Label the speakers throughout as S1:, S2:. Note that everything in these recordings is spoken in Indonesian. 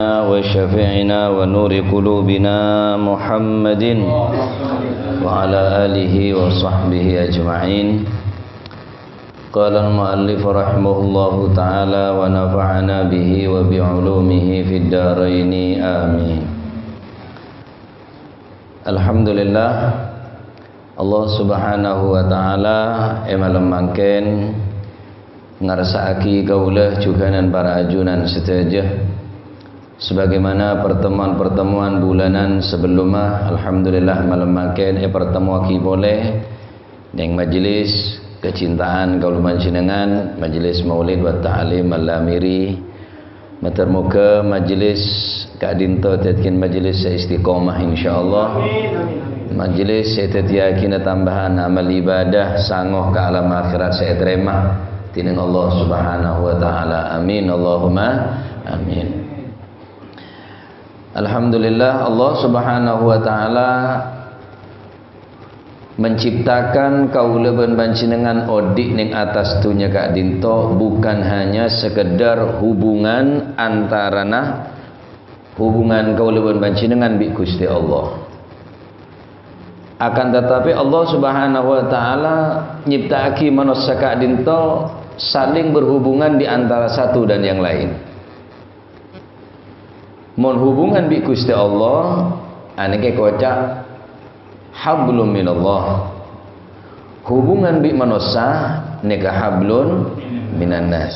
S1: وشفيعنا ونور قلوبنا محمد وعلى آله وصحبه أجمعين. قال المؤلف رحمه الله تعالى ونفعنا به وبعلومه في الدارين آمين. Alhamdulillah, Allah subhanahu wa ta'ala malam mangken ngarsaaki kaulah juganan para ajunan setajah sebagaimana pertemuan-pertemuan bulanan sebelumnya. Alhamdulillah malam mangken pertemuan ki boleh neng majelis kecintaan kaula panjenengan, majelis maulid wa ta'lim al-lamiri matermuka majelis kadinto tetkin majelis istiqomah insyaallah. Majelis saya yakin tambahan amal ibadah sangoh ke alam akhirat saya terima tining Allah subhanahu wa ta'ala. Amin Allahumma amin. Alhamdulillah, Allah subhanahu wa ta'ala menciptakan kaula ben panjenengan odik ning atas dunya kak dinto bukan hanya sekedar hubungan antarana hubungan kaula ben panjenengan bi Gusti Allah, akan tetapi Allah subhanahu wa ta'ala nyiptaki manusia kak dinto saling berhubungan di antara satu dan yang lain. Mon hubungan bi Gusti Allah anake kocak hablum minallah, hubungan bi manusia nika hablun minan nas.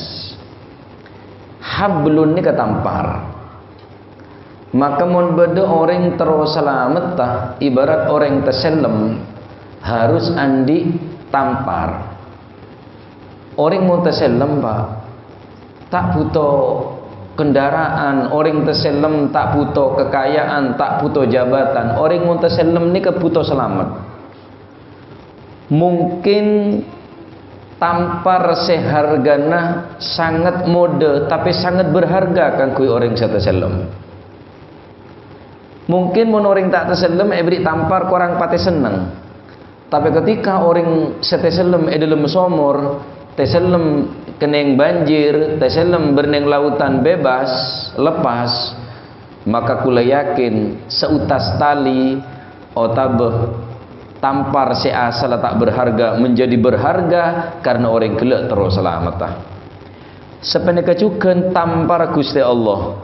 S1: Hablun nika tampar, maka mon beda orang terus selamat tah ibarat orang terselem harus andi tampar. Orang mau terselem pak tak butuh kendaraan, orang terselem tak butuh kekayaan, tak butuh jabatan. Orang mau terselem ni butuh selamat. Mungkin tampar sehargana sangat mode tapi sangat berharga kan kui orang yang terselem. Mungkin mun orang tak terselem beri tampar kurang pati senang. Tapi ketika orang seteselem dalam somor, teselem keneng banjir, teselem berneng lautan bebas lepas, maka kula yakin seutas tali otabeh tampar si asal tak berharga menjadi berharga karena orang kelak terus selamat. Sepeneka cuken tampar Gusti Allah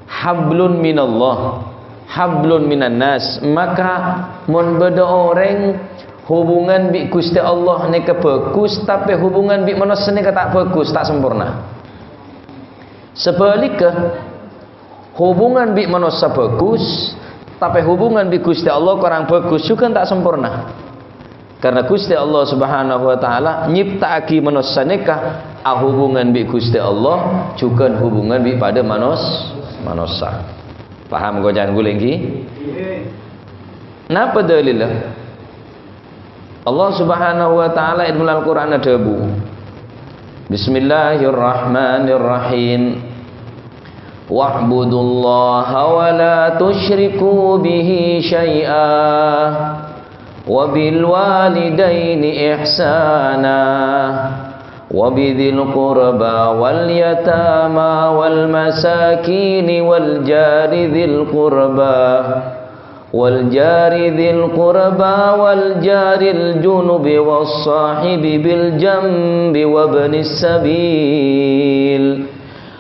S1: hablun minallah hablun minan nas, maka mun beda orang hubungan bi Gusti Allah nika bagus tapi hubungan bi manusia nika tak bagus, tak sempurna. Sebaliknya hubungan bi manusia bagus tapi hubungan bi Gusti Allah kurang bagus juga tak sempurna. Karena Gusti Allah subhanahu wa ta'ala nyiptaaki manusia nika hubungan bi Gusti Allah juga hubungan bi pada manusia. Paham kau jangan guling ki? Napa dalilnya? Allah subhanahu wa ta'ala dalam Al-Quran ada bu Bismillahirrahmanirrahim wa'budullaha wa la tushriku bihi syai'ah wa bil walidaini ihsana wa bidhil qurba wal yatama wal masakin wal jari dhil qurba والجار ذي القربى والجار الجنب والصاحب بالجنب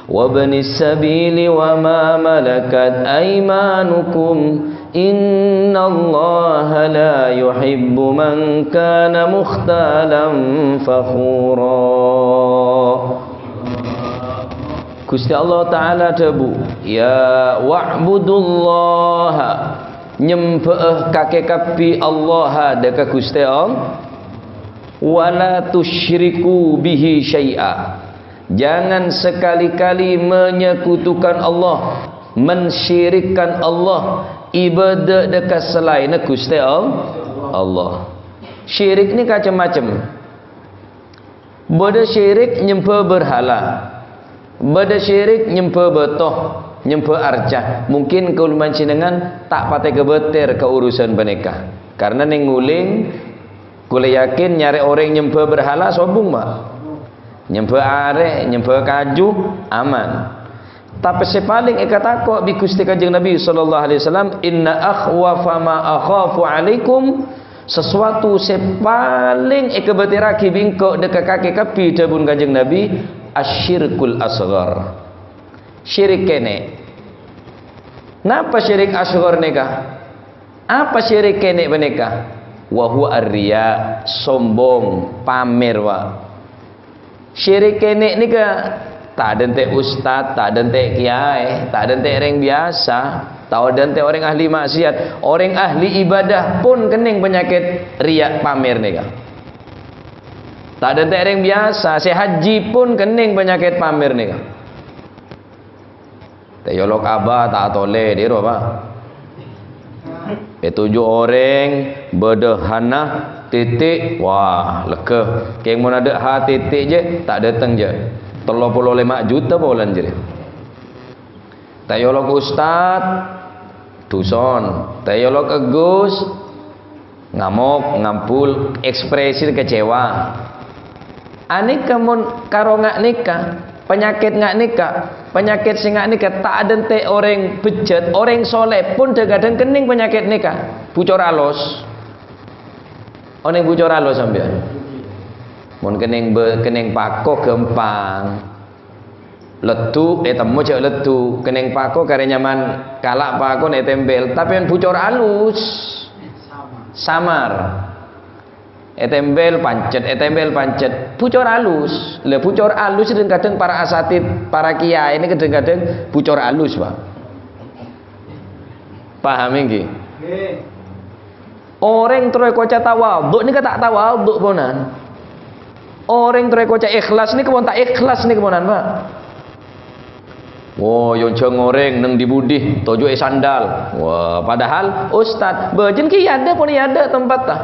S1: وابن السبيل وما ملكت أيمانكم إن الله لا يحب من كان مختالا فخورا. Gusti Allah Ta'ala tabu ya wa'budullaha nyembah kakek kapi Allah deka Gusti Allah wala tusyriku bihi syai'a, jangan sekali-kali menyekutukan Allah, mensyirikkan Allah ibadah dekat selain Gusti Allah. Syirik ni macam-macam. Bada syirik nyembah berhala, bada syirik nyembah betoh, nyembah arcah. Mungkin kaul panjenengan tak pakai kebeter ke urusan penekah karena neng nguling kula yakin nyari orang nyembah berhala sombong mak. Nyembah arek, nyembah kaju aman. Tapi sepaling takut bi Gusti Kanjeng Nabi sallallahu alaihi wasallam, inna akhwafa ma akhafu alaikum, sesuatu sepaling betiraki bingko dekat kaki kapi dabun Kanjeng Nabi, asyirkul asghar. Syirik kene. Napa syirik asghar nikah? Apa syirik kene beneka? Wa huwa ar-riya, sombong, pamer wa. Syirik kene nika tak ada ustaz, tak ada kiai, tak ada orang biasa, tak ada orang ahli maksiat, orang ahli ibadah pun kening penyakit riya pamer nika. Tak ada orang biasa, sehaji pun kening penyakit pamer nika. Teyolok abah tak toleh dia apa? Tujuh orang berdehana titik, wah lekeh. Keng mun ada ha titik je tak datang je. 35 juta bulan je. Tayolok ustaz duson, tayolok agus ngamuk, ngampul, ekspresi kecewa. Ani kamun karo ngak nikah, penyakit ngak nikah, penyakit sing ngak nikah tak ada te orang bejat, orang soleh pun kadang kening penyakit nikah, bucor alus. Orang bucor alus sampean. Mun kening pako gempang. Letu temu cek letu, kening pako kare nyaman kalak pako tembel, tapi yang bucor alus. Samar. Tembel pancet, bucor alus. Lah bucor alus kadang para asatid, para kiai ini kadang-kadang bucor alus, Pak. Paham iki? Orang terus koca tawadhu nika tak tawadhu ponan. Orang terus koca ikhlas nika pun tak ikhlas nika ponan, Pak. Oh, yang cengoreng nang dibudih tojo sandal. Wah, padahal ustaz bejen ki ada pun ada tempat tah.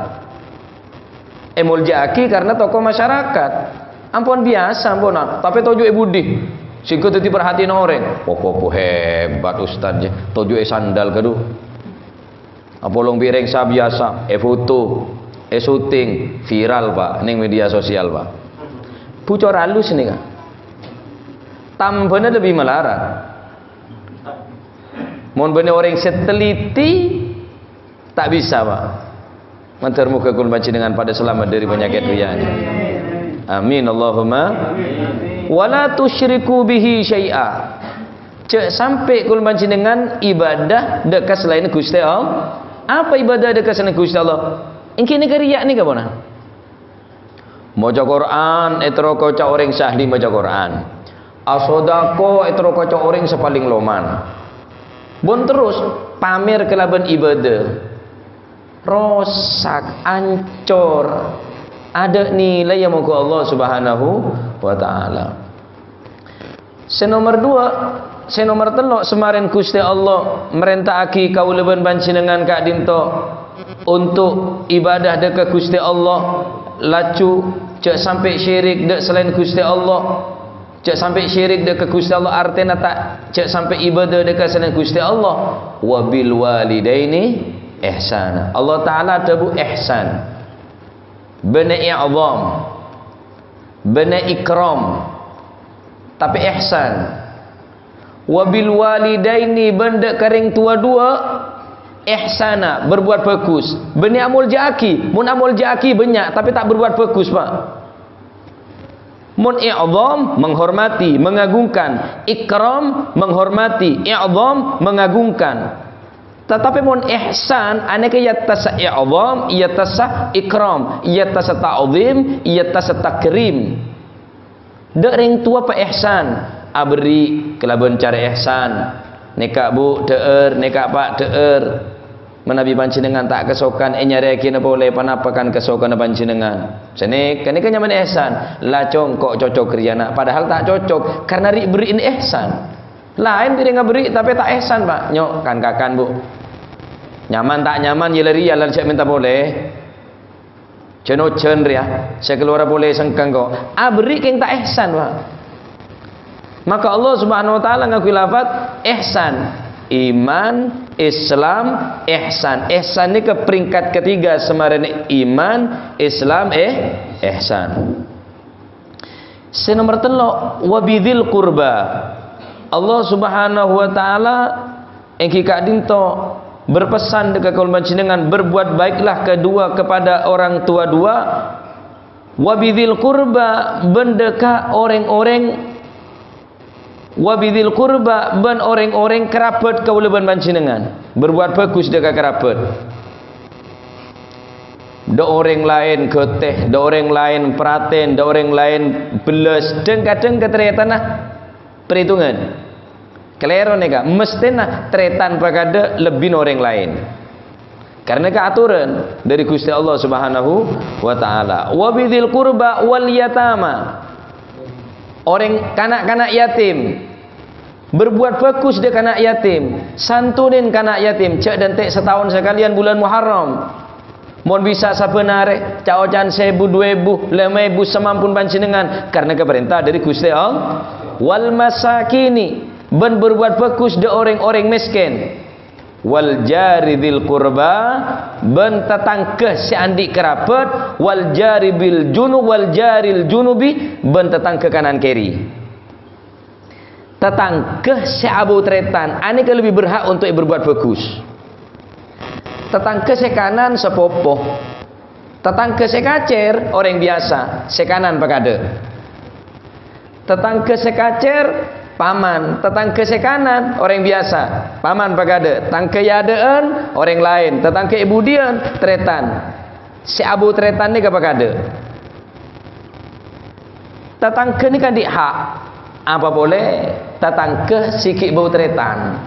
S1: Muljaki karena tokoh masyarakat. Ampun biasa ampunan, tapi tojo budi. Singko teti perhatiin orang. Popo hebat ustaz je. Tojo sandal kadu. Apolong bireng sa biasa, foto, syuting viral Pak ning media sosial Pak. Bucor halus nih kan. Tambahnya lebih melarat. Mohon bener orang seteliti tak bisa Pak. Mantar muka kul banci dengan pada selamat dari penyakit riya. Amin Allahumma. Wala tusyriku bihi syai'a. Cek sampai kul banci dengan ibadah dekat selain Gusti Allah. Apa ibadah dekat selain Gusti Allah? Engki ni riya ni kabona. Maca Quran etro kaca orang sahli maca Quran. Asodako etro kaca orang sepaling loman. Bon terus pamer kelaban ibadah. Rosak, ancur, ada nilai yang moga Allah Subhanahu wa taala. Senomor 2, senomor 3 semarin Gusti Allah merintahaki kaulaban panjenengan Kak Dinto untuk ibadah dekat Gusti Allah, lacu cek sampai syirik dek selain Gusti Allah, cek sampai syirik dekat Gusti Allah, artinya tak cek sampai ibadah dekat selain Gusti Allah. Wabil walidaini ihsan. Allah Ta'ala tabu ihsan, bena i'zam, bena ikram, tapi ihsan. Wabil walidaini benda kering tua dua ihsana, berbuat bagus. Bena amul jaki, mun amul jaki banyak tapi tak berbuat bagus Pak. Mun i'zam menghormati, mengagungkan, ikram menghormati, i'zam mengagungkan. Tetapi mun ihsan anake yattasa i'zam, yattasa ikram, yattasa ta'zim, yattasa takrim. Dek ring tua pa ihsan, abri kelaban cara ihsan. Nekak bu deur, nekak pak deur. Menabi panjenengan tak kesokan nyareki napa oleh panapakan kesokan panjenengan. Sene kan iki nyaman ihsan. Lacong kok cocok riyana padahal tak cocok karena ri beriin ihsan. Lain tidak ngaberi tapi tak ihsan Pak. Nyok kan kakan Bu. Nyaman tak nyaman yeleri yalan saya minta boleh. Ceno cen ya. Saya keluar boleh sengkang kok. Abri keng tak ihsan Pak. Maka Allah Subhanahu wa taala ngakui lafaz ihsan. Iman, Islam, ihsan. Ihsan ini ke peringkat ketiga semarin iman, Islam, ihsan. Senomor 3 wabidil qurba. Allah Subhanahu wa taala engki kak dinto berpesan dekat kaum panjenengan berbuat baiklah kedua kepada orang tua dua, wabidil qurba bendeka orang-orang, wabidil qurba ben orang-orang kerabat kaula panjenengan, berbuat bagus dekat kerabat. Da orang lain geteh, da orang lain peraten, da orang lain beles, dan kadang keteriatan perhitungan kelero nega mestinya tretan pakada lebih orang lain karena keaturan dari Gusti Allah Subhanahu wa taala. Wa bidzil qurba wal yatama, orang kanak-kanak yatim berbuat bagus dek kanak yatim, santunin kanak yatim, cek dan tek setahun sekalian bulan Muharram. Mohon bisa sabenare caocan 1000, 2000, 5000 semampun panjenengan karena keperintah dari Gusti Allah. Wal masakini ben berbuat bagus de orang-orang miskin, wal jari dzil qurba ben tetangkeh si andi kerabat, wal jari bil junub wal jaril junubi ben tetangkeh kanan kiri, tetangkeh si abu tretan ane ke lebih berhak untuk berbuat bagus. Tetangkeh si kanan sepopoh, tetangkeh si kacer orang biasa si kanan pakade, tetangkeh si kacer paman, tetangga sekanan orang biasa paman pagade, tangke yadeen orang lain, tetangga ibu dian tretan, si abu tretan ni kapagade, tetangga ni kan di hak apa boleh tetangga sikit bau tretan,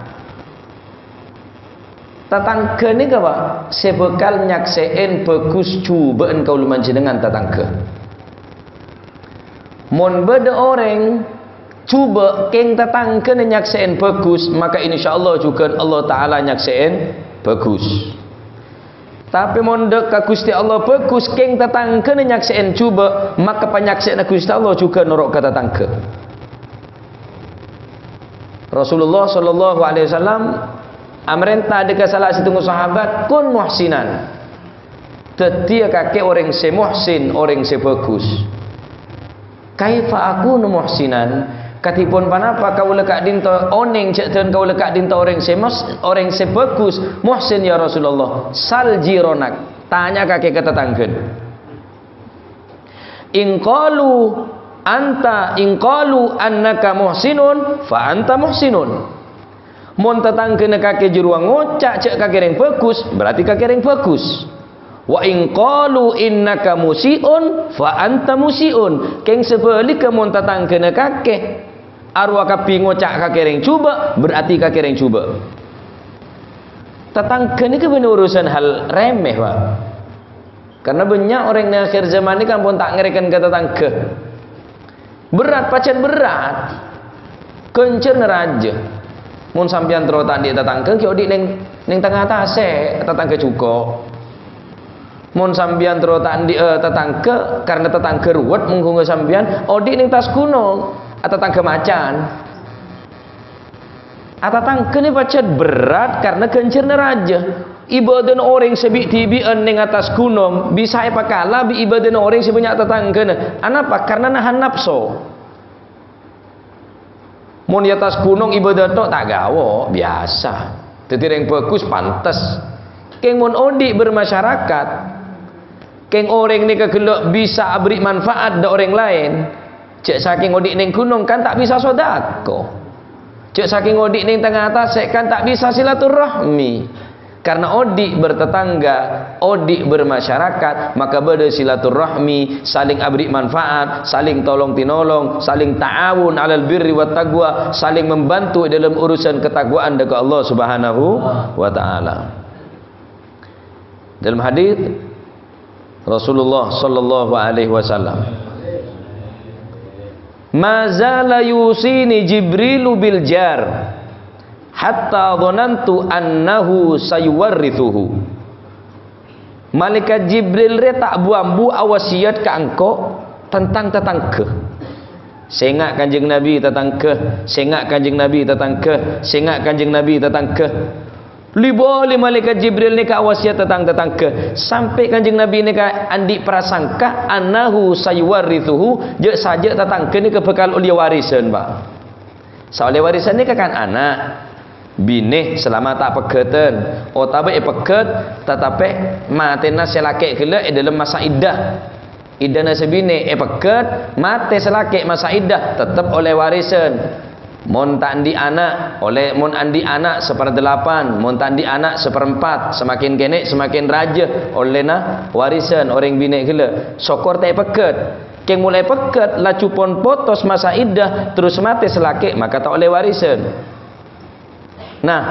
S1: tetangga ni apa sebekal nyaksein bagus cubaan kau luman jenengan tetangga mon beda orang cuba keng tetangga ni nyaksein bagus, maka insyaallah juga Allah Ta'ala nyaksein bagus. Tapi mondek ka Gusti Allah bagus keng tetangga ni nyaksein cuba, maka penyaksein Gusti Allah juga norok ke tetangga. Rasulullah sallallahu alaihi wasallam amrenta dekat salah satu sahabat kun muhsinan, tetia kakek orang se muhsin, orang se bagus. Kaifa aku muhsinan, katipun panapa kau lekat dinto oneng cek ten kau lekat dinto orang se bagus muhsin ya Rasulullah, sal jironak, tanya kakek ke tetangga. Inqalu annaka muhsinun fa anta muhsinun. Mon tetangga ne kakek juruang ngocak cek kakek yang bagus, berarti kakek yang bagus. Wa in qalu innaka musiun fa anta musiun, keng sebalik ke mon tetangga ne kakek arwah kapi ngocak kakek cuba, berarti kakek cuba. Tetangga ni ke benar urusan hal remeh Pak, karena banyak orang di akhir zaman ni kan pun tak ngerikan ke tetangga. Berat pacan berat kencer neraja mun sampean terotak di tetangga ki odik ning tengah tase tetangga cukup. Mun sampean terotak di tetangga karena tetangga ruwet mengganggu sampean odik ning tas gunung atau tangga macan. Atau tangga ni pacat berat karena kencir neraja. Ibadan orang sebik tibian ning atas gunung bisa apa kala bi ibadan orang sebanyak tetangga. Anapa? Karena nahan nafsu. Mun di atas gunung ibadah tok tak gawo biasa. Dadi yang bagus pantas. Keng mun odik bermasyarakat, keng orang ni kegelok bisa beri manfaat da orang lain. Cek saking odik ning gunung kan tak bisa sodako. Cek saking odik ning tengah atas kan tak bisa silaturahmi. Karena odik bertetangga, odik bermasyarakat, maka beda silaturahmi, saling abri manfaat, saling tolong tinolong, saling ta'awun alal birri wat taqwa, saling membantu dalam urusan ketakwaan dekat Allah Subhanahu wa taala. Dalam hadis Rasulullah sallallahu alaihi wasallam, mazala yusini Jibrilu bil jar hatta dhanantu annahu sayuwarrithuhu. Malaikat Jibril re tak buambu awasiat ke engkau tentang tetangga. Sengak Kanjeng Nabi tetangga, sengak Kanjeng Nabi tetangga, sengak Kanjeng Nabi tetangga. Liboli malaikat Jibril ni ka wasiat tentang tetangga sampai Kanjeng Nabi ni ka andi prasangka annahu sayuwarrithuhu, je saja tetangga ni ke bekal ulia warisan Pak. Soalnya warisan ni kan anak bini selama tak pegeten tapi peget tetapi matena selake gila dalam masa iddah idana sebine peget mate selake masa iddah tetap oleh warisan. Mon tandi anak oleh mon andi anak 1/8, mon tandi anak 1/4, semakin kene semakin raja oleh na warisan orang bini gila sokor tak peget keng mulai peget lacu pon potos masa iddah terus mati selake maka tak oleh warisan. Nah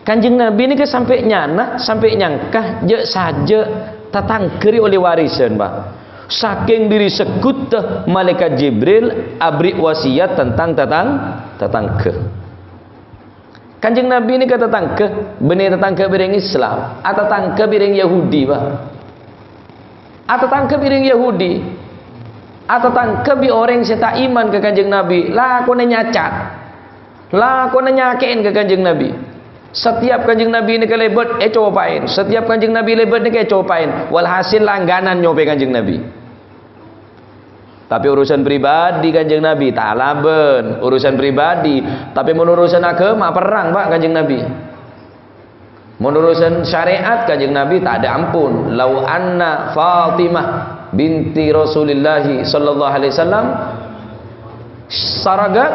S1: Kanjeng Nabi ni ke sampai nyana sampai nyangkah je saja tatangkeri oleh warisan bah. Saking diri sekut malaikat Jibril abri wasiat tentang tatangke. Kanjeng Nabi ni kata tatangke benih tatangke bireng Islam atau tatangke bireng Yahudi bah. Atau tatangke bireng Yahudi atau tatangke bi orang yang tak iman ke Kanjeng Nabi lah aku nyacat lah aku nyakein ke Kanjeng Nabi. Setiap Kanjeng Nabi ni kelebet cobain, setiap Kanjeng Nabi lebet ni cobain, walhasil langganan nyobe Kanjeng Nabi. Tapi urusan pribadi Kanjeng Nabi tak laben, urusan pribadi. Tapi menurut urusan agama perang Pak Kanjeng Nabi. Menurut urusan syariat Kanjeng Nabi tak ada ampun. Lau anna Fatimah binti Rasulullah sallallahu alaihi wasallam saragat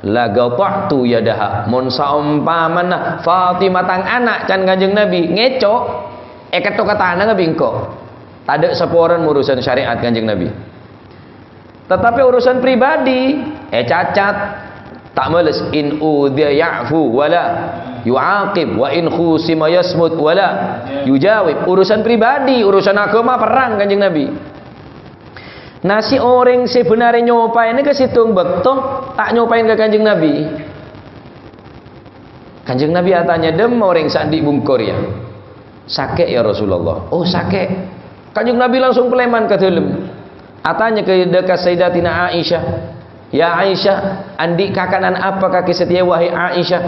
S1: la gata'tu yadaha. Mun saumpamana Fatimah tang anak can Kanjeng Nabi ngecok ketok katana ngabingko. Tak ada seporan urusan syariat Kanjeng Nabi. Tetapi urusan pribadi cacat tak males in udhiya ya'fu wala yu'aqib wa in khusima yasmut wala yujawib. Urusan pribadi, urusan agama perang Kanjeng Nabi. Nasi orang sebenarnya nyopain ni ke situng betul tak nyopain ke Kanjeng Nabi. Kanjeng Nabi tanya dem orang sandi bungkur ya. Sakit ya Rasulullah. Oh sakit. Kanjeng Nabi langsung peleman ke dalam. Atanya ke dekat Sayyidatina Aisyah. Ya Aisyah, andi kakanan apa kaki setia wahai Aisyah?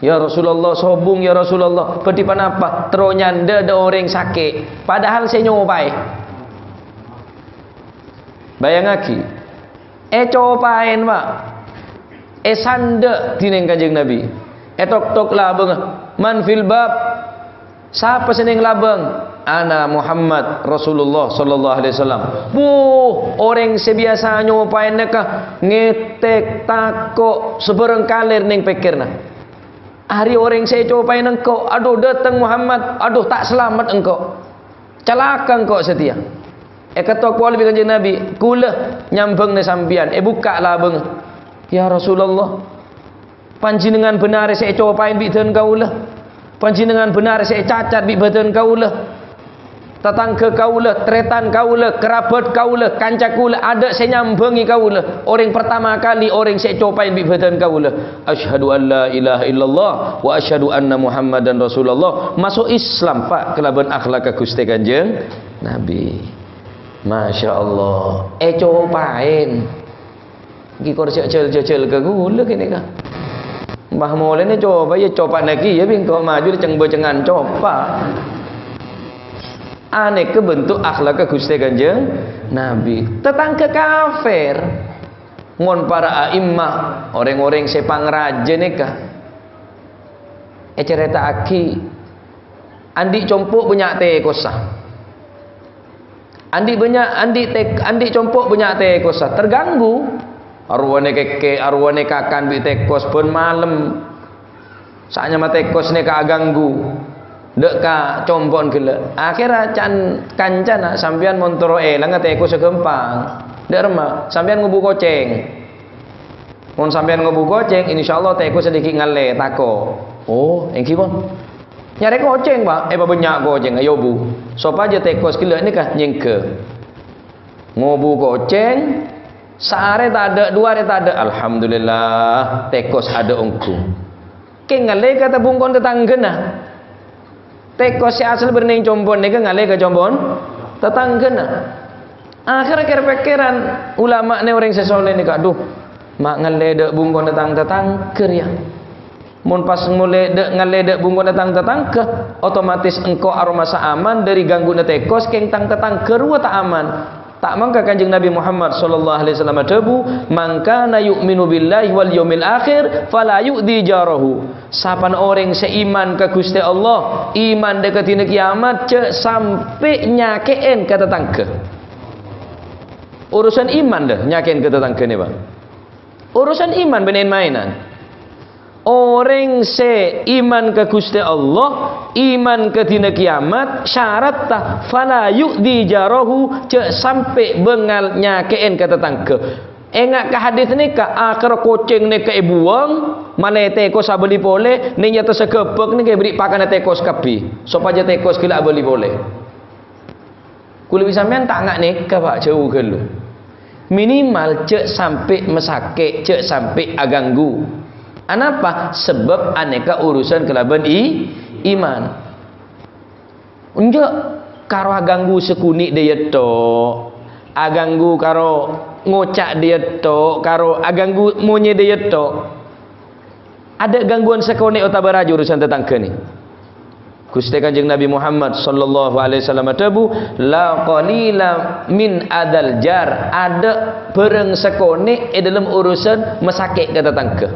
S1: Ya Rasulullah, sobung ya Rasulullah. Pedipan apa? Teronyanda ada orang sakit. Padahal saya nyopai. Bayang lagi. Cobain Pak. Sanda tineng Kanjeng Nabi. Tok-tok labeng. Man fil bab. Siapa seneng labeng? Ana Muhammad Rasulullah sallallahu alaihi wasallam. Orang sebiasa nyopain neka ngetek takok sebereng kalir ning pikirna. Hari orang saya cobain engkau, aduh datang Muhammad, aduh tak selamat engkau. Celaka engkau setia. Kata kuali Kanjeng Nabi, kula nyambeng ne sambian, buka labeng. Ya Rasulullah, panjenengan benar saya cobain biden kaulah. Panjenengan benar saya cacat bi badan kaulah. Tetangga kaulah, tretan kaulah, kerabat kaulah, kanca kaulah, ada saya nyambengi kaulah. Orang pertama kali orang saya cobain bi badan kaulah. Asyhadu an la ilaha illallah wa asyhadu anna Muhammadan Rasulullah. Masuk Islam Pak, kelaban akhlak Gusti Kanjeng Nabi. Masya Allah. Cobain. Gikor cecel ke gula kini kah? Mbah Molen ni coba ya coba lagi ya bingko maju ceng bocengan coba. Aneka bentuk akhlak Gusti Kanjeng Nabi. Tetangga kafir. Ngon para a'immah, orang-orang sepang raja nikah. Cerita aki. Andi compok banyak teh kosah. Andi compok banyak teh kosah. Terganggu. Arwane keke, arwane kakan bi tekos pun malam. Saatnya mah tekos ne ka ganggu. Dek ka compon gila. Akhirnya kancana sampean montoro lang tekos segempang. Dek remah, sampean ngubu koceng. Mun sampean ngubu koceng, insyaallah tekos sedikit ngale tako. Oh, engki pun. Nyari koceng, Pak. Banyak koceng ayo bu. Sop aja tekos gila ni kah nyengke. Ngubu koceng Sehari tak ada, 2 hari tak ada. Alhamdulillah, tekos ada ongku. Ngale kata bungkon tetanggena. Tekos si asal berning combon ni ngale ke combon tetanggena. Akhirnya pikiran ulama ni orang sesoleh ni aduh, mak ngale dek bungkon tetang ker ya. Mun pas mulai dek ngale dek bungkon tetang ke, otomatis engkau aroma sa aman dari ganggu tekos keng tetang ker wa tak aman. Tak mangka Kanjeng Nabi Muhammad sallallahu alaihi wasallam debu, "Man kana yu'minu billahi wal yaumil akhir fala yu'dhi jarahu." Sapan orang seiman ke Gusti Allah, iman dekat dina kiamat cek sampai nyakein ke tetangga. Urusan iman dah nyakein ke tetangga ni, Bang. Urusan iman bener mainan. Orang seiman ke Gusti Allah, iman ke dina kiamat, syarat tah fala yu'dhi jarahu cek sampai bengal nyakein ke tetangga. Enggak ke hadis ni ke akhir kucing ni ke buang mana teko sabeli boleh ni nyata sekepek ni ke beri pakan teko sekapi supaya teko sekila beli boleh. Kulit sampean tak ngak nikah pak jauh ke lu. Minimal cek sampai mesake, cek sampai aganggu. Anapa? Sebab aneka urusan kelaban iman. Unjuk karo aganggu sekunik dia tok. Aganggu karo ngocak dia tok, karo aganggu monye dia tok. Ada gangguan sekonek atau baraju urusan tetangga ni. Gusti Kanjeng Nabi Muhammad sallallahu alaihi wasallam tabu la qalila min adal jar, ada bereng sekonek dalam urusan mesakit ke tetangga.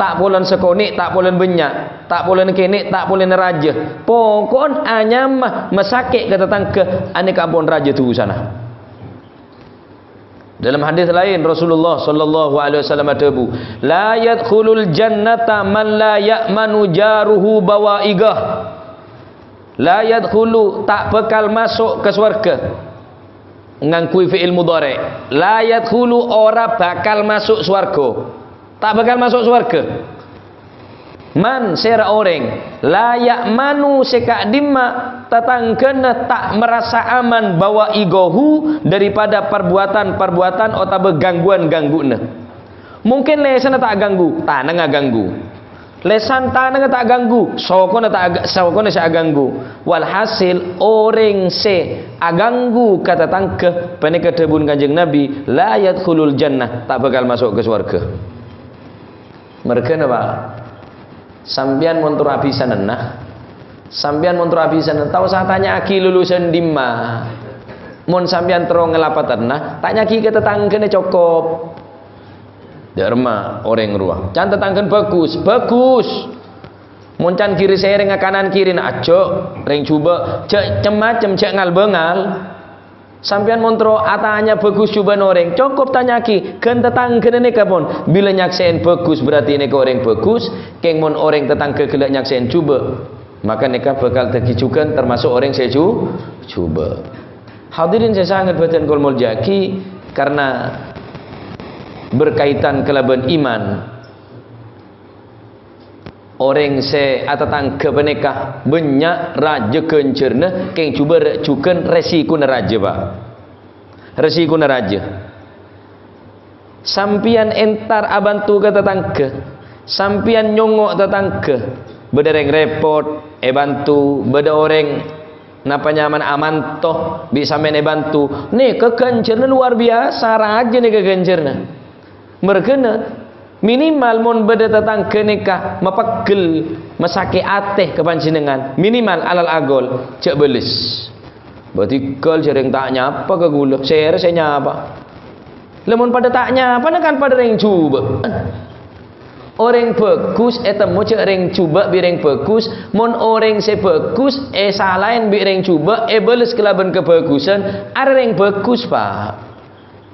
S1: Tak boleh sekonek, tak boleh benyak, tak boleh kenek, tak boleh neraja. Pokon hanya mesakit ke tetangga, ane kampung raja tu sana. Dalam hadis lain Rasulullah sallallahu alaihi wasallam tabu, la yadkhulul jannata man la ya'manu jaruhu bawaigah. La yadkhulu, tak bakal masuk ke syurga. Ngangkui fi'il mudhari. La yadkhulu, ora bakal masuk syurga. Tak bakal masuk syurga. Man sera orang la ya'manu sekak dimma tatanggana tak merasa aman bawa igohu daripada perbuatan-perbuatan atau gangguan-gangguan. Mungkin lesan tak ganggu, tanah ngak ganggu. Lesan tanah tak ganggu, sokona sa ganggu. Walhasil orang se aganggu kata tangke panika debun Kanjeng Nabi la yadkhulul jannah, tak bakal masuk ke syurga. Mereka apa? Sambian montor habisan nah. Sambian montor habisan. Tahu saya tanya aki lulusan dimma. Mon sambian terong ngelapatan nah. Tanya ki ke tetangga cokop. Derma orang ruang. Can tetangga bagus, bagus. Mon can kiri saya dengan kanan kiri nak acok, ring cuba, cek cemacem cek ngal bengal. Sampian montro atanya bagus coba noreng cukup tanya ki kan tetangga ni kapon bila nyaksen bagus berarti ni orang bagus keng mon orang tetangga kelak nyaksen coba maka nikah bakal terkicukan termasuk orang saya coba. Hadirin saya sangat batin kolmol jaki karena berkaitan kelaban iman. Orang se atatang ke penekah banyak raja kencerna keng cuba recukan resiko neraja pak resiko neraja sampian entar abantu ke tetangga sampian nyongok tetangga bedereng repot bantu beda orang napa nyaman aman toh bisa main bantu nih ke kencerna luar biasa raja nih ke kencerna merkena minimal mon beda tetang kenikah mapagel masake ateh kepanjenengan minimal alal agol cek belis berarti kal sering tak nyapa ke gula saya nyapa lemon pada tak nyapa kan pada ring cuba orang bagus etemu cek ring cuba bi ring bagus mon orang se bagus salain bi ring cuba belis kelaban kebagusan ada ring bagus pak.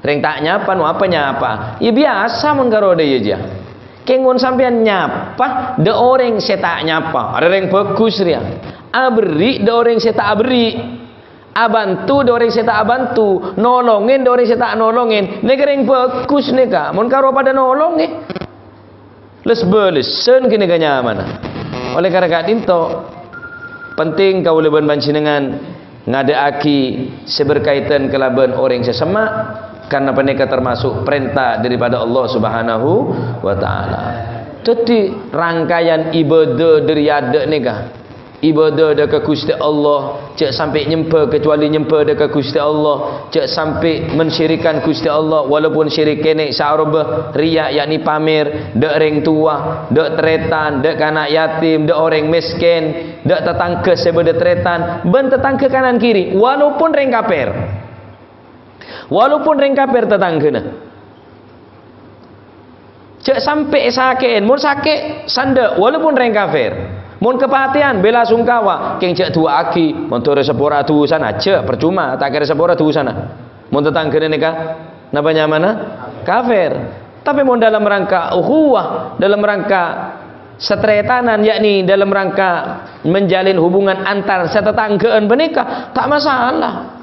S1: Ring tak nyapa, nu apa nyapa? Ya biasa mengkaro dia aja. Kengon sampean nyapa, de orang saya tak nyapa. Ada ring bagus dia. Abri de orang saya tak abri. Abantu de orang saya tak abantu. Nolongin de orang saya tak nolongin. Nek ring bagus nika, mengkaro pada nolong ni. Les belesen kini ganya mana? Oleh karena kadinto penting kau leban panjenengan ngadaaki seberkaitan kelaban orang sesama. Karena mereka termasuk perintah daripada Allah Subhanahu wa taala. Jadi rangkaian ibadah dari ada nikah. Ibadah dekat Gusti Allah, cek sampai nyembah kecuali nyembah dekat Gusti Allah, cek sampai mensyirikan Gusti Allah walaupun syirik kene sa'rubah riya yakni pamer, dek ring tua, dek tretan, dek anak yatim, dek orang miskin, dek tetangga sebeda tretan, ben tetangga kanan kiri walaupun ring kaper. Walaupun reng kafir tetanggana. Cek sampai sakit, mun sakit sanda walaupun reng kafir. Mun kepatian bela sungkawa, keng cek dua aki, mun tore sepora tu sana, cek percuma tak kira sepora tu sana. Mun tetanggana nikah, napa nyamana? Kafir. Tapi mun dalam rangka ukhuwah, dalam rangka setretanan, yakni dalam rangka menjalin hubungan antar setetanggaan benikah, tak masalah.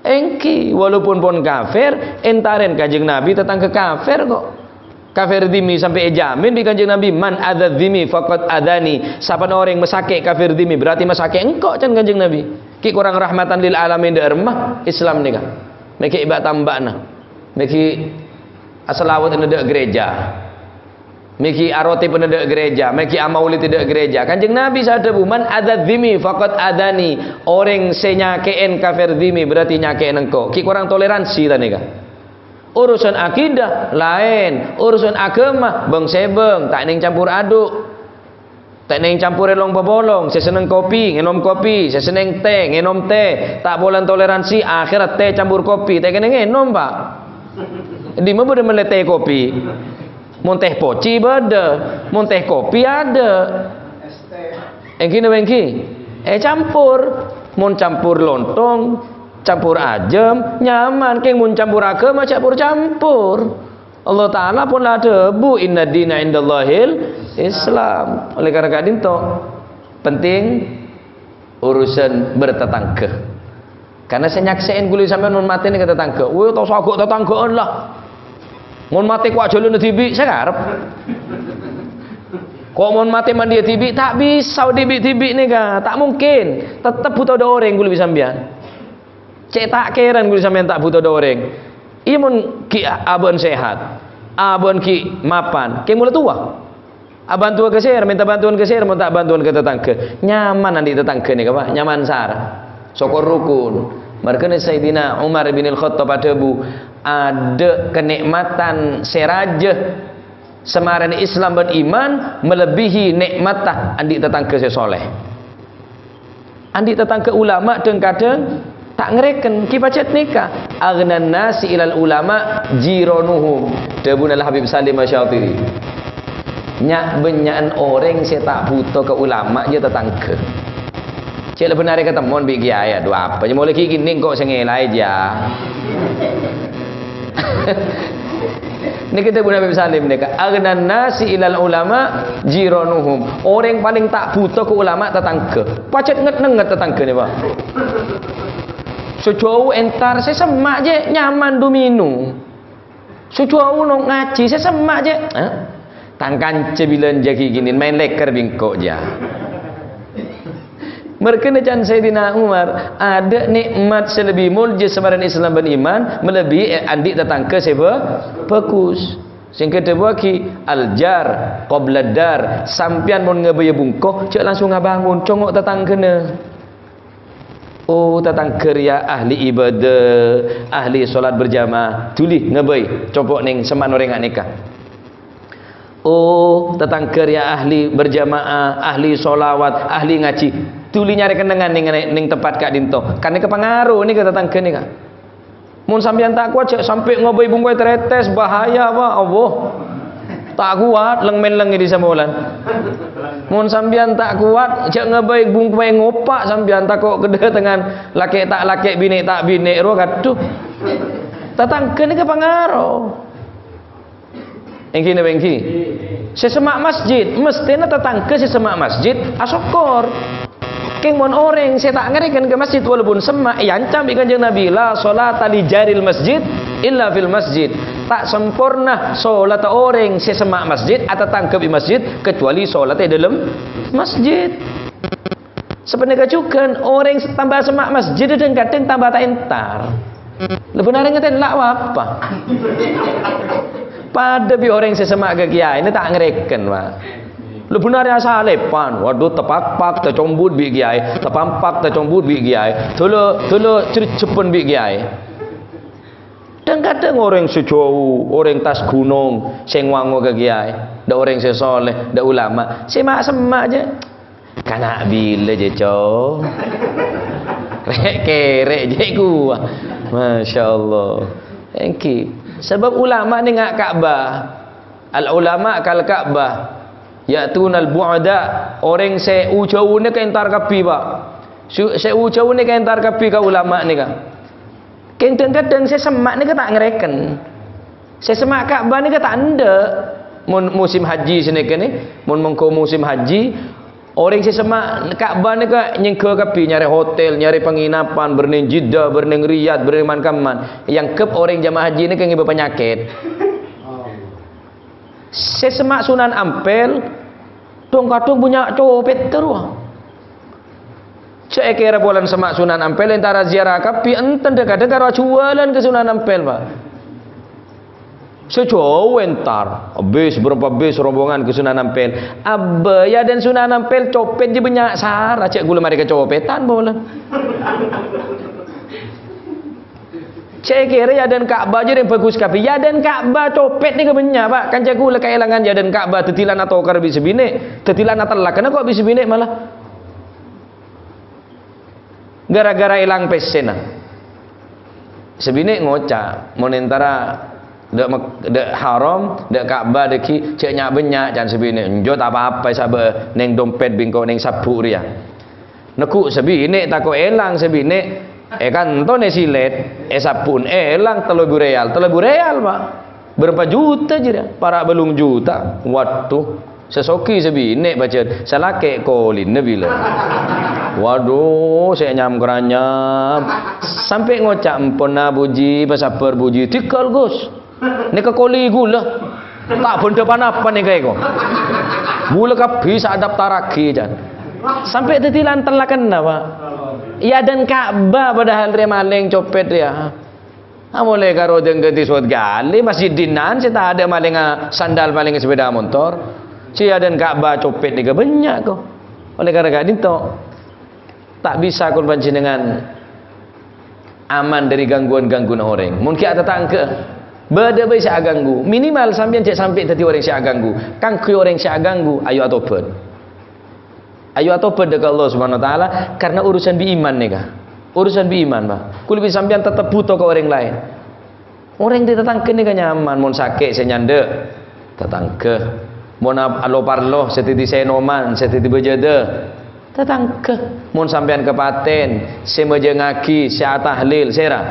S1: Engki walaupun pun kafir, entaren Kanjeng Nabi tetangga kafir kok. Kafir dimi sampai jamin di Kanjeng Nabi, man adzad dimi faqad adani. Siapa orang mesake kafir dimi berarti mesake engkau can Kanjeng Nabi. Ki kurang rahmatan lil alamin da remah Islam nikah. Meki ibak tambakna. Meki asalawat ende gereja. Miki aroti pendek gereja, miki amauli tidak gereja. Kanjeng Nabi sadabu man adzad dhimi faqad adani. Orang senyakeen kafir dhimi berarti nyakeen engkau. Ki kurang toleransi tadi kan. Urusan akidah lain, urusan agama beng sebeng, tak ning campur aduk. Tak ning campur elong bebolong, saya seneng kopi, ngenom kopi, saya seneng teh, ngenom teh. Tak boleh toleransi akhirat teh campur kopi, tak kena ngenom, Pak. Di mana boleh meleteh kopi? Mun teh poci beda, mun teh kopi ada. Engki nengki, campur, mun campur lontong, campur ajem, nyaman. Keng mun campur agama campur. Allah Taala pun ada bu inna dina indallahil Islam. Oleh karena kadinto penting urusan bertetangga. Karena saya nyaksain guli sampai nun mati ni ke tetangga. Wih tau sagok tetanggaan lah. Mun mati kuat jalan tibi, saya ngarep. Kok mun mati mandi tibi, tak bisa tibi ni kan, tak mungkin. Tetap butuh ada orang guli sambian. Cek tak keran guli sambian tak butuh ada orang. Iya mun ki abon sehat, abon ki mapan, ki mula tua. Aban tua keser, minta bantuan keser, minta bantuan ke tetangga. Nyaman nanti tetangga ni apa? Nyaman sar. Sokor rukun. Markane Sayyidina Umar bin Al-Khattab adabu ada kenikmatan serajah semaran Islam dan iman melebihi nikmatah andi tetangga sesoleh. Andi tetangga ulama kadang tak ngereken kipacet nikah. Aghnan nasi ilal ulama jironuhum. Dabunal Habib Salim Asy-Syatiri. Nyak benyakan orang saya tak butuh ke ulama je tetangga. Cik le benar ketemuan bi kiai aduh apa je mulai gini kok sengelai aja. Ini kita Nabi Salim ni kan agnan nasi ilal ulama jironuhum. Orang paling tak butuh ke ulama tetangga. Pacet nget tetangga ni Pak. Sejauh entar saya semak je nyaman domino. Sejauh nak ngaji saya semak je. Tangkan cebilan jaki gini main leker bingkok je. Merkena can Sayyidina Umar ada nikmat selebih mulia semaran Islam dan iman melebihi andi tetangga siapa bagus. Sing kedua ki aljar qabla dar sampian mun ngebaya bungkoh cek langsung ngabangun congok tetanggana. Oh tetangga ya ahli ibadah, ahli solat berjamaah, tuli ngebay copok ning seman orang nikah. Oh tetangga ya ahli berjamaah, ahli solawat, ahli ngaji. Tuli nyari kenangan ning tempat kak dinto. Karena kepengaruh ni ke tetangga ni kak. Mun sampean tak kuat cek sampai ngobai bungkoi teretes bahaya apa Allah. Tak kuat leng-meleng di samulan. Mun sampean tak kuat cek ngobai bungkoi ngopak sampean tak kok gede dengan laki tak laki bini tak bini ro kaduh. Tetangga ni kepengaruh. Engki ne engki. Sesemak masjid mestinya tetangga sesemak masjid asokor. Keng mon orang saya tak ngerikan ke masjid walaupun semak yancam ikan Kanjeng Nabi la salata li jaril masjid illa fil masjid. Tak sempurna salat orang saya semak masjid atau tangkap di masjid kecuali salatnya dalam masjid. Sebenarnya juga orang tambah semak masjid dan kadang tambah tak entar. Lebenarnya ngeten lak apa? Pada bi orang saya semak ke kiai ini tak ngerikan Pak. Lu benarnya salepan, waduh tepak-pak tercombut bi kiai, tepampak tercombut bi kiai, tulu cepun bi kiai. Dan kadang orang sejauh, orang tas gunung, sing wango ke kiai, da orang sesoleh, da ulama, semak je. Kana bila je cow. Rek kerek je gua. Masya-Allah. Engki. Sebab ulama ni ngak Kaabah. Al ulama kal Kaabah. Ya'tunal bu'ada. Orang se ujau ni ka entar kapi pak. Se ujau ni ka entar kapi ka ulama ni ka. Kadang-kadang saya semak ni ka tak ngereken. Saya semak Kaabah ni ka tak anda. Mun musim haji sini ke ni, mun mengko musim haji, orang saya semak Kaabah ni ka nyengke kapi, nyari hotel, nyari penginapan, berning Jeddah, berning Riyadh, berning man-kaman. Yang kep orang jamaah haji ni kan ngiba penyakit. Saya semak Sunan Ampel, kadang punya copet terus. Saya kira bulan semak Sunan Ampel antara ziarah kapi, enten dekat karo jualan ke Sunan Ampel, Pak. Sejauh entar habis berapa bis rombongan ke Sunan Ampel. Abba ya dan Sunan Ampel copet je banyak sara cek gula mari ke copetan bola. Cek kira ya dan Kaabah je yang bagus kapi. Ya dan Kaabah copet ni ke banyak Pak. Kan cek gula keelangan ya dan Kaabah tetilan atau kar bis bini, tetilan atau lah. Kenapa kok bis bini malah? Gara-gara hilang pesen lah. Sebini ngocak monentara dek haram, dek Kaabah deki cek nyak benyak jan sebini. Njot apa-apa sabe neng dompet bingko neng sapu dia. Neku sebini tako elang sebini kan to ne silet sapun elang 3.000 real. 3.000 real Pak. Berapa juta je dia? Para belum juta. Waduh. Sesoki sebini baca salake kolin bila. Waduh, saya nyam keranyam. Sampai ngocak empona buji, pasaper buji tikal Gus. Ni ke koli gula. Tak benda apa ni kaya ko. Gula kapi sadap taraki jan. Sampai tetilan telakan apa? Ya dan Kaabah padahal dia maling copet dia. Boleh karo dengketi suat gali masjid dinan saya tak ada maling sandal maling sepeda motor. Cia dan Kaabah copet ni ke banyak ko. Oleh karena itu tak bisa korban jenengan aman dari gangguan-gangguan orang. Mungkin ada tangke. Beda baik saya ganggu. Minimal sampean cek sampai tadi orang saya ganggu. Kang kui orang saya ganggu, ayo atobat. Ayo atobat dekat Allah Subhanahu wa taala karena urusan bi iman ni kah? Urusan bi iman, Pak. Kul bi sampean tetap butuh ke orang lain. Orang di tetangga ni kan nyaman, mon sakit saya nyandek. Tetangga. Mon alo parlo setiti senoman, setiti bejada. Tetangga. Mon sampean kepaten, saya ngaki, saya tahlil, sera.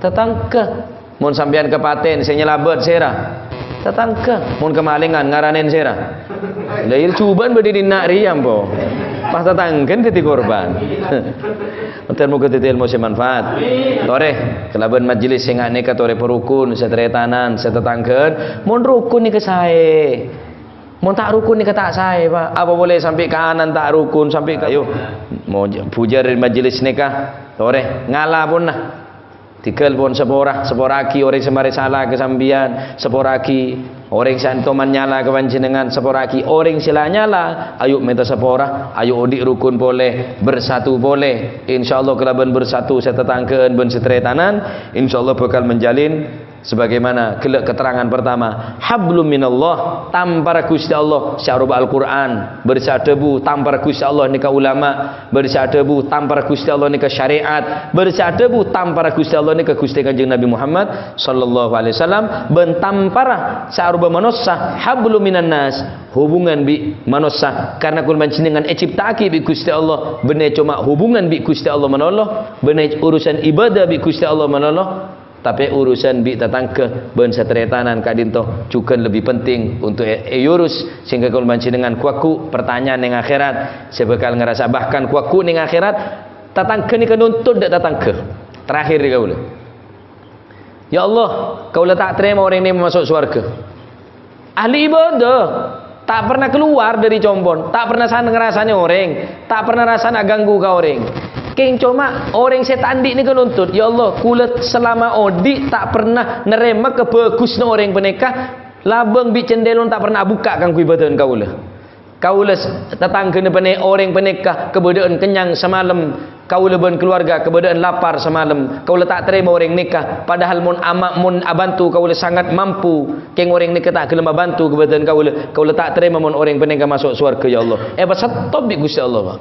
S1: Tetangga. Mun sampean kepaten saya nyelabet sera. Tetangga. Mun kemalingan ngaranen sera. Lahir cubaan berdiri nak riam po. Pas tetangga titi korban. Untuk muka titi ilmu semanfaat. Tore kelaban majlis sing ane ka tore perukun setretanan setetanggen. Mun rukun ni ke saya. Mun tak rukun ni ke tak saya Pak. Apa boleh sampai ke anan tak rukun sampai ke ayo. Mau pujar majlis nikah. Tore ngalah pun lah. Tikal pun seporaki orang semari salah kesambian, seporaki orang santoman nyala kepanjenengan, seporaki orang sila nyala, ayo minta sepora, ayo odik rukun boleh, bersatu boleh. Insyaallah kelaban bersatu setetangkeun ben setretanan, insyaallah bakal menjalin sebagaimana keterangan pertama, hablum minallah, tampar Gusti Allah syarub Al-Qur'an, bersadebu tampar Gusti Allah nika ulama, bersadebu tampar Gusti Allah nika syariat, bersadebu tampar Gusti Allah nika Gusti Kanjeng Nabi Muhammad sallallahu alaihi wasallam, ben tampara syarub manussa hablum minan nas, hubungan bi manussa karena kul panjenengan ciptaki bi Gusti Allah, bener cuma hubungan bi Gusti Allah menoloh, bener urusan ibadah bi Gusti Allah menoloh. Tapi urusan bi tatangke ben satretanan kadinto juga lebih penting untuk urus sehingga kalau panjenengan kuaku pertanyaan yang akhirat saya bakal ngerasa bahkan kuaku ning akhirat tatangke ni kenuntut dak tatangke terakhir dia kaula. Ya Allah, kaula tak terima orang ini masuk surga. Ahli ibadah tak pernah keluar dari combon, tak pernah sana ngerasanya orang, tak pernah rasa nak ganggu ke orang. King cuma orang setan dik ni kenuntut. Ya Allah, kula selama odi tak pernah nerima kebagusna orang penekah, labang bi cendelon tak pernah buka kang kui badan kaula. Kaula tetanggane pene orang penekah kebedaan kenyang semalam, kaula ben keluarga kebedaan lapar semalam. Kaula tak terima orang nikah padahal mun amak mun abantu kaula sangat mampu. Keng orang nikah tak gelem bantu kebadan kaula. Kaula tak terima mun orang penekah masuk surga ya Allah. Stop bi Gusti Allah, Pak.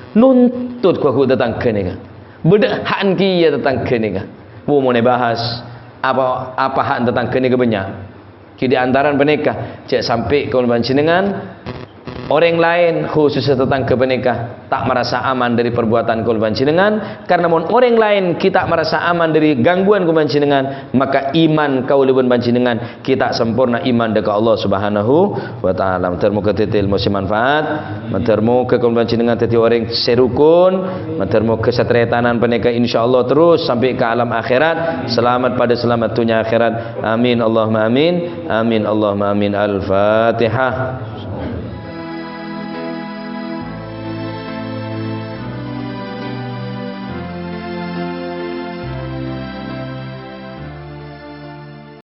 S1: Nuntut ku aku tetangga ni kan. Bedak hak ki ya tetangga ni kan. mau bahas apa hak tentang kini kebanyak. Di antaran penekah cek sampai kalau panjenengan orang lain khususnya tentang kebenekah tak merasa aman dari perbuatan kul panjenengan, karena mun orang lain kita merasa aman dari gangguan kul panjenengan, maka iman kau lebih panjenengan kita sempurna iman dekat Allah Subhanahu wa taala. Maturmu ketitil musim manfaat, maturmu ke kul panjenengan teti orang serukun, maturmu kesetretanan penekah insyaallah terus sampai ke alam akhirat, selamat pada selamat dunia akhirat. Amin Allahumma amin. Amin Allahumma amin. Al-Fatihah.